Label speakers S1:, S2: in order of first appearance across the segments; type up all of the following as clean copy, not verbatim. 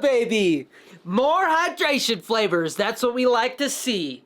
S1: baby! More hydration flavors. That's what we like to see.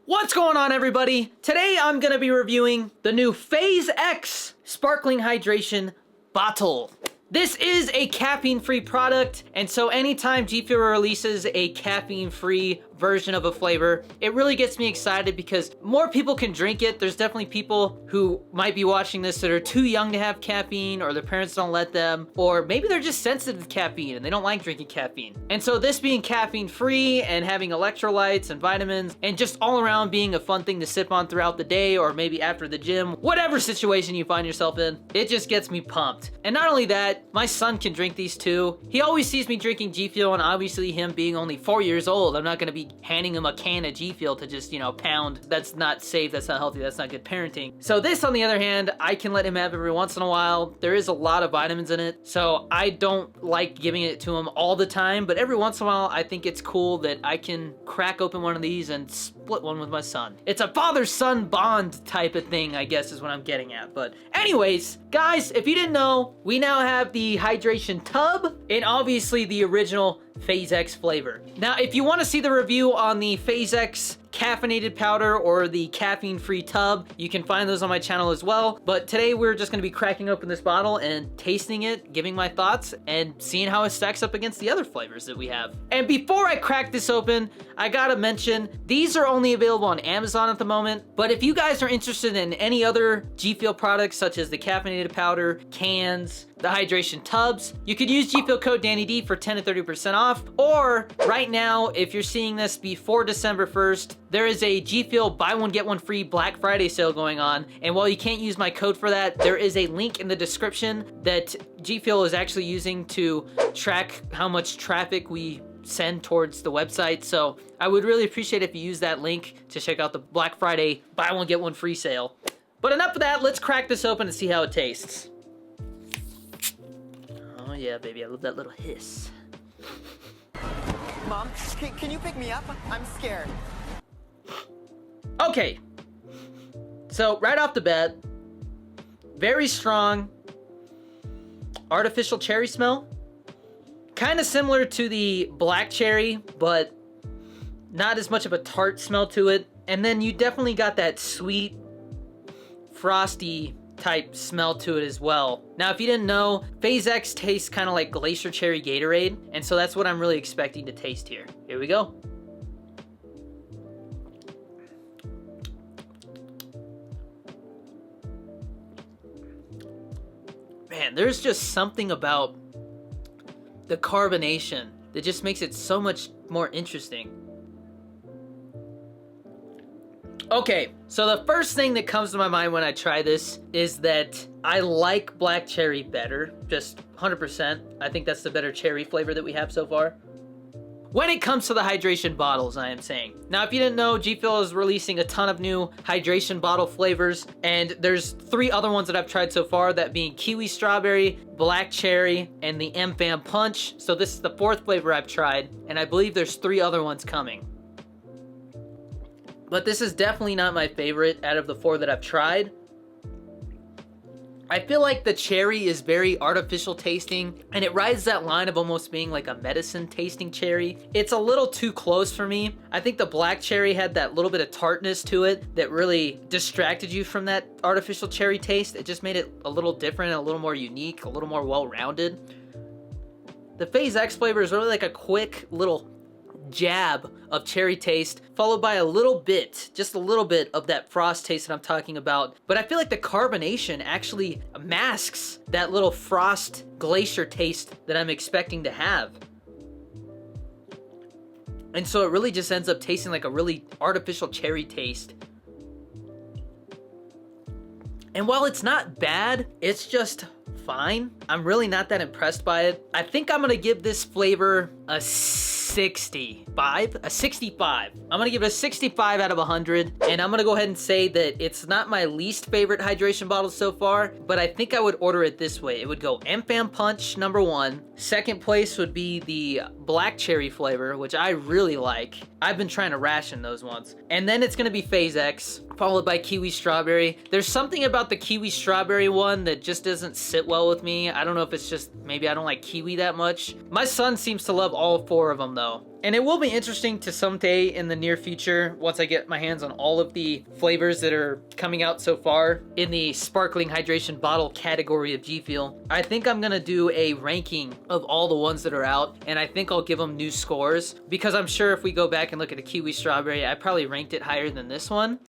S1: What's going on, everybody? Today I'm gonna be reviewing the new FaZe X Sparkling Hydration Bottle. This is a caffeine-free product, and so anytime GFUEL releases a caffeine-free version of a flavor, it really gets me excited because more people can drink it. There's definitely people who might be watching this that are too young to have caffeine, or their parents don't let them, or maybe they're just sensitive to caffeine and they don't like drinking caffeine. And so this being caffeine-free and having electrolytes and vitamins and just all around being a fun thing to sip on throughout the day or maybe after the gym, whatever situation you find yourself in, it just gets me pumped. And not only that, my son can drink these too. He always sees me drinking GFUEL, and obviously him being only 4 years old, I'm not gonna be handing him a can of GFUEL to just, you know, pound. That's not safe, that's not healthy, that's not good parenting. So this, on the other hand, I can let him have every once in a while. There is a lot of vitamins in it, so I don't like giving it to him all the time, but every once in a while, I think it's cool that I can crack open one of these and split one with my son. It's a father-son bond type of thing, I guess is what I'm getting at. But anyways, guys, if you didn't know, we now have the hydration tub and obviously the original FaZe X flavor. Now, if you want to see the review on the FaZe X caffeinated powder or the caffeine-free tub, you can find those on my channel as well. But today we're just going to be cracking open this bottle and tasting it, giving my thoughts, and seeing how it stacks up against the other flavors that we have. And before I crack this open, I gotta mention, these are only available on Amazon at the moment, but if you guys are interested in any other GFUEL products such as the caffeinated powder, cans, the hydration tubs, you could use GFUEL code DannyD for 10 to 30% off, or right now, if you're seeing this before December 1st, there is a GFUEL buy one get one free Black Friday sale going on, and while you can't use my code for that, there is a link in the description that GFUEL is actually using to track how much traffic we send towards the website. So I would really appreciate if you use that link to check out the Black Friday buy one get one free sale. But enough of that, let's crack this open and see how it tastes. Oh yeah, baby, I love that little hiss.
S2: Mom, can you pick me up? I'm scared.
S1: Okay, so right off the bat, very strong artificial cherry smell. Kind of similar to the black cherry, but not as much of a tart smell to it. And then you definitely got that sweet, frosty type smell to it as well. Now, if you didn't know, FaZe X tastes kind of like Glacier Cherry Gatorade, and so that's what I'm really expecting to taste here. Here we go. Man, there's just something about the carbonation that just makes it so much more interesting. Okay, so the first thing that comes to my mind when I try this is that I like black cherry better, just 100%. I think that's the better cherry flavor that we have so far. When it comes to the hydration bottles, I am saying. Now, if you didn't know, GFUEL is releasing a ton of new hydration bottle flavors, and there's 3 other ones that I've tried so far, that being kiwi strawberry, black cherry, and the M-Fam punch. So this is the 4th flavor I've tried, and I believe there's 3 other ones coming. But this is definitely not my favorite out of the 4 that I've tried. I feel like the cherry is very artificial tasting, and it rides that line of almost being like a medicine tasting cherry. It's a little too close for me. I think the black cherry had that little bit of tartness to it that really distracted you from that artificial cherry taste. It just made it a little different, a little more unique, a little more well-rounded. The FaZe X flavor is really like a quick little jab of cherry taste, followed by a little bit, just a little bit of that frost taste that I'm talking about. But I feel like the carbonation actually masks that little frost glacier taste that I'm expecting to have. And so it really just ends up tasting like a really artificial cherry taste. And while it's not bad, it's just fine. I'm really not that impressed by it. I think I'm gonna give this flavor a 65. A 65. I'm gonna give it a 65 out of 100, and I'm gonna go ahead and say that it's not my least favorite hydration bottle so far, but I think I would order it this way. It would go M-Fam Punch #1. Second place would be the black cherry flavor, which I really like. I've been trying to ration those ones. And then it's gonna be FaZe X, followed by kiwi strawberry. There's something about the kiwi strawberry one that just doesn't sit well with me. I don't know if it's just maybe I don't like kiwi that much. My son seems to love all 4 of them though. And it will be interesting to someday in the near future, once I get my hands on all of the flavors that are coming out so far in the sparkling hydration bottle category of GFUEL. I think I'm gonna do a ranking of all the ones that are out, and I think I'll give them new scores, because I'm sure if we go back and look at the kiwi strawberry, I probably ranked it higher than this one.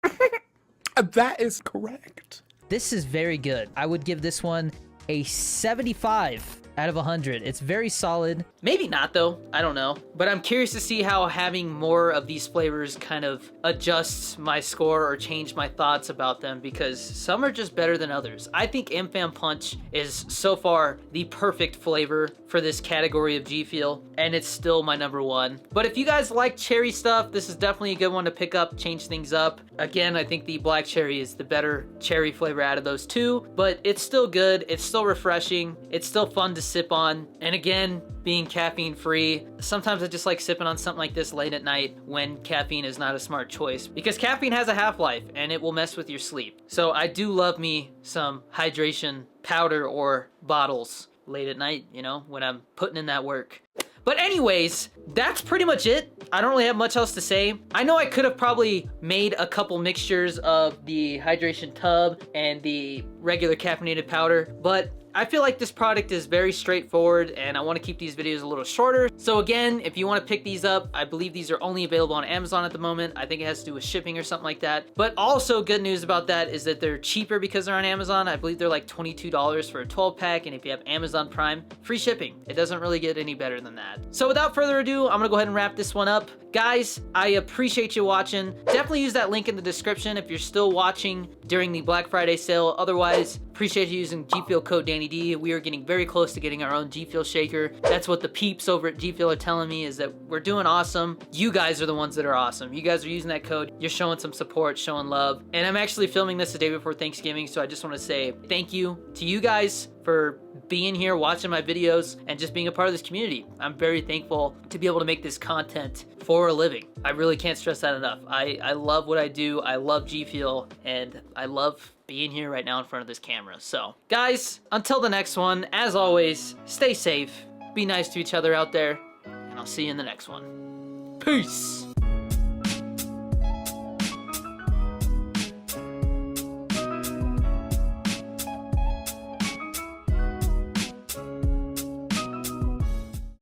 S3: That is correct.
S1: This is very good. I would give this one a 75 out of 100. It's very solid. Maybe not though, I don't know. But I'm curious to see how having more of these flavors kind of adjusts my score or change my thoughts about them, because some are just better than others. I think MFAM Punch is so far the perfect flavor for this category of GFUEL, and it's still my #1. But if you guys like cherry stuff, this is definitely a good one to pick up, change things up. Again, I think the black cherry is the better cherry flavor out of those 2, but it's still good, it's still refreshing, it's still fun to sip on. And again, being caffeine free, sometimes I just like sipping on something like this late at night when caffeine is not a smart choice, because caffeine has a half-life and it will mess with your sleep. So I do love me some hydration powder or bottles late at night, you know, when I'm putting in that work. But anyways, that's pretty much it. I don't really have much else to say. I know I could have probably made a couple mixtures of the hydration tub and the regular caffeinated powder, but I feel like this product is very straightforward and I want to keep these videos a little shorter. So again, if you want to pick these up, I believe these are only available on Amazon at the moment. I think it has to do with shipping or something like that. But also good news about that is that they're cheaper because they're on Amazon. I believe they're like $22 for a 12 pack. And if you have Amazon Prime, free shipping. It doesn't really get any better than that. So without further ado, I'm gonna go ahead and wrap this one up. Guys, I appreciate you watching. Definitely use that link in the description if you're still watching during the Black Friday sale. Otherwise, appreciate you using GFUEL code Danny D. We are getting very close to getting our own GFUEL shaker. That's what the peeps over at GFUEL are telling me, is that we're doing awesome. You guys are the ones that are awesome. You guys are using that code. You're showing some support, showing love. And I'm actually filming this the day before Thanksgiving, so I just want to say thank you to you guys for being here, watching my videos, and just being a part of this community. I'm very thankful to be able to make this content for a living. I really can't stress that enough. I love what I do. I love GFUEL, and I love being here right now in front of this camera. So guys, until the next one, as always, stay safe, be nice to each other out there, and I'll see you in the next one. Peace.